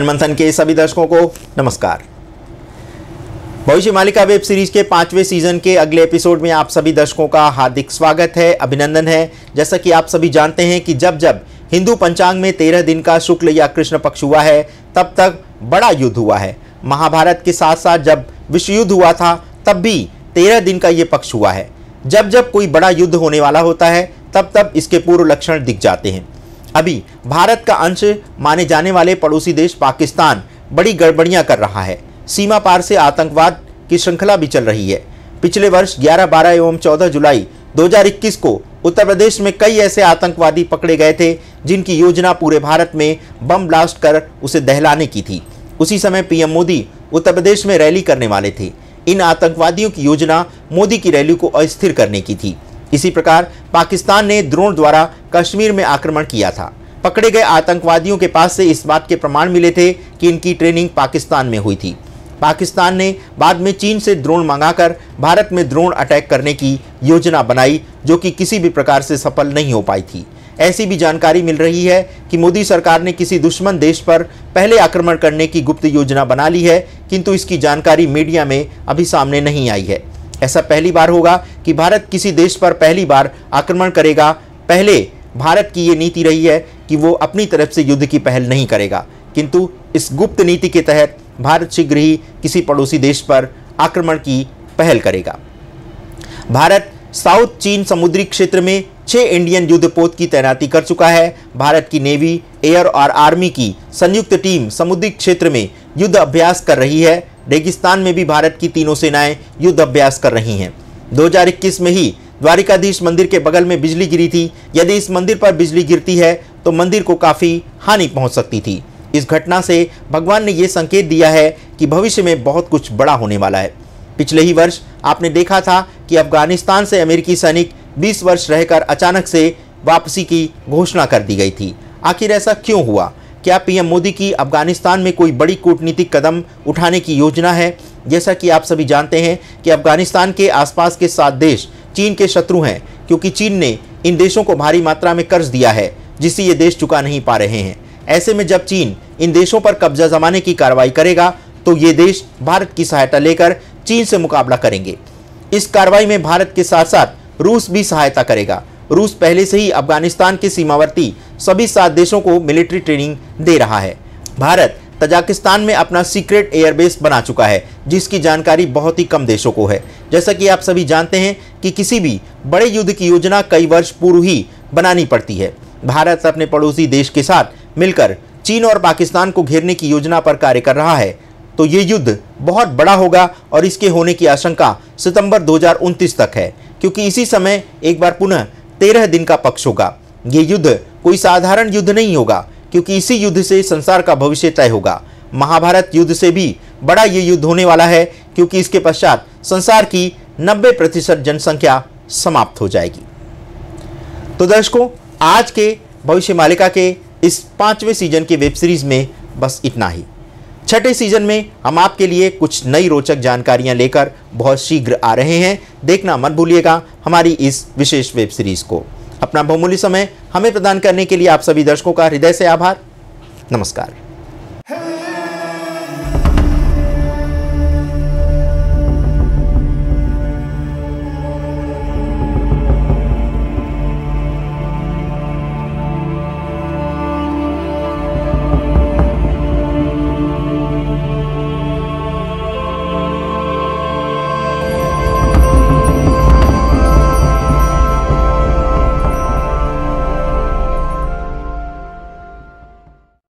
जनमंथन के सभी दर्शकों को नमस्कार। भविष्य मालिका वेब सीरीज के 5वें सीजन के अगले एपिसोड में आप सभी दर्शकों का हार्दिक स्वागत है, अभिनंदन है। जैसा कि आप सभी जानते हैं कि जब जब हिंदू पंचांग में 13 दिन का शुक्ल या कृष्ण पक्ष हुआ है तब तक बड़ा युद्ध हुआ है। महाभारत के साथ साथ जब विश्व युद्ध हुआ था तब भी 13 दिन का ये पक्ष हुआ है। जब जब कोई बड़ा युद्ध होने वाला होता है तब तब इसके पूर्व लक्षण दिख जाते हैं। अभी भारत का अंश माने जाने वाले पड़ोसी देश पाकिस्तान बड़ी गड़बड़ियां कर रहा है। सीमा पार से आतंकवाद की श्रृंखला भी चल रही है। पिछले वर्ष 11, 12 एवं 14 जुलाई 2021 को उत्तर प्रदेश में कई ऐसे आतंकवादी पकड़े गए थे जिनकी योजना पूरे भारत में बम ब्लास्ट कर उसे दहलाने की थी। उसी समय पीएम मोदी उत्तर प्रदेश में रैली करने वाले थे। इन आतंकवादियों की योजना मोदी की रैली को अस्थिर करने की थी। इसी प्रकार पाकिस्तान ने ड्रोन द्वारा कश्मीर में आक्रमण किया था। पकड़े गए आतंकवादियों के पास से इस बात के प्रमाण मिले थे कि इनकी ट्रेनिंग पाकिस्तान में हुई थी। पाकिस्तान ने बाद में चीन से ड्रोन मंगाकर भारत में ड्रोन अटैक करने की योजना बनाई, जो कि किसी भी प्रकार से सफल नहीं हो पाई थी। ऐसी भी जानकारी मिल रही है कि मोदी सरकार ने किसी दुश्मन देश पर पहले आक्रमण करने की गुप्त योजना बना ली है, किंतु इसकी जानकारी मीडिया में अभी सामने नहीं आई है। ऐसा पहली बार होगा कि भारत किसी देश पर पहली बार आक्रमण करेगा। पहले भारत की ये नीति रही है कि वो अपनी तरफ से युद्ध की पहल नहीं करेगा, किंतु इस गुप्त नीति के तहत भारत शीघ्र ही किसी पड़ोसी देश पर आक्रमण की पहल करेगा। भारत साउथ चीन समुद्री क्षेत्र में 6 इंडियन युद्धपोत की तैनाती कर चुका है। भारत की नेवी, एयर और आर्मी की संयुक्त टीम समुद्री क्षेत्र में युद्ध अभ्यास कर रही है। रेगिस्तान में भी भारत की तीनों सेनाएं युद्ध अभ्यास कर रही हैं। 2021 में ही द्वारिकाधीश मंदिर के बगल में बिजली गिरी थी। यदि इस मंदिर पर बिजली गिरती है तो मंदिर को काफ़ी हानि पहुंच सकती थी। इस घटना से भगवान ने यह संकेत दिया है कि भविष्य में बहुत कुछ बड़ा होने वाला है। पिछले ही वर्ष आपने देखा था कि अफगानिस्तान से अमेरिकी सैनिक 20 वर्ष रहकर अचानक से वापसी की घोषणा कर दी गई थी। आखिर ऐसा क्यों हुआ? क्या पीएम मोदी की अफगानिस्तान में कोई बड़ी कूटनीतिक कदम उठाने की योजना है? जैसा कि आप सभी जानते हैं कि अफगानिस्तान के आसपास के 7 देश चीन के शत्रु हैं, क्योंकि चीन ने इन देशों को भारी मात्रा में कर्ज दिया है जिसे ये देश चुका नहीं पा रहे हैं। ऐसे में जब चीन इन देशों पर कब्जा जमाने की कार्रवाई करेगा तो ये देश भारत की सहायता लेकर चीन से मुकाबला करेंगे। इस कार्रवाई में भारत के साथ साथ रूस भी सहायता करेगा। रूस पहले से ही अफगानिस्तान के सीमावर्ती सभी 7 देशों को मिलिट्री ट्रेनिंग दे रहा है। भारत तजाकिस्तान में अपना सीक्रेट एयरबेस बना चुका है, जिसकी जानकारी बहुत ही कम देशों को है। जैसा कि आप सभी जानते हैं कि किसी भी बड़े युद्ध की योजना कई वर्ष पूर्व ही बनानी पड़ती है। भारत अपने पड़ोसी देश के साथ मिलकर चीन और पाकिस्तान को घेरने की योजना पर कार्य कर रहा है, तो ये युद्ध बहुत बड़ा होगा और इसके होने की आशंका सितंबर 2029 तक है, क्योंकि इसी समय एक बार पुनः 13 दिन का पक्ष होगा। ये युद्ध कोई साधारण युद्ध नहीं होगा, क्योंकि इसी युद्ध से संसार का भविष्य तय होगा। महाभारत युद्ध से भी बड़ा ये युद्ध होने वाला है, क्योंकि इसके पश्चात संसार की 90% जनसंख्या समाप्त हो जाएगी। तो दर्शकों, आज के भविष्य मालिका के इस 5वें सीजन के वेब सीरीज में बस इतना ही। 6ठे सीजन में हम आपके लिए कुछ नई रोचक जानकारियां लेकर बहुत शीघ्र आ रहे हैं। देखना मत भूलिएगा हमारी इस विशेष वेब सीरीज को। अपना बहुमूल्य समय हमें प्रदान करने के लिए आप सभी दर्शकों का हृदय से आभार। नमस्कार।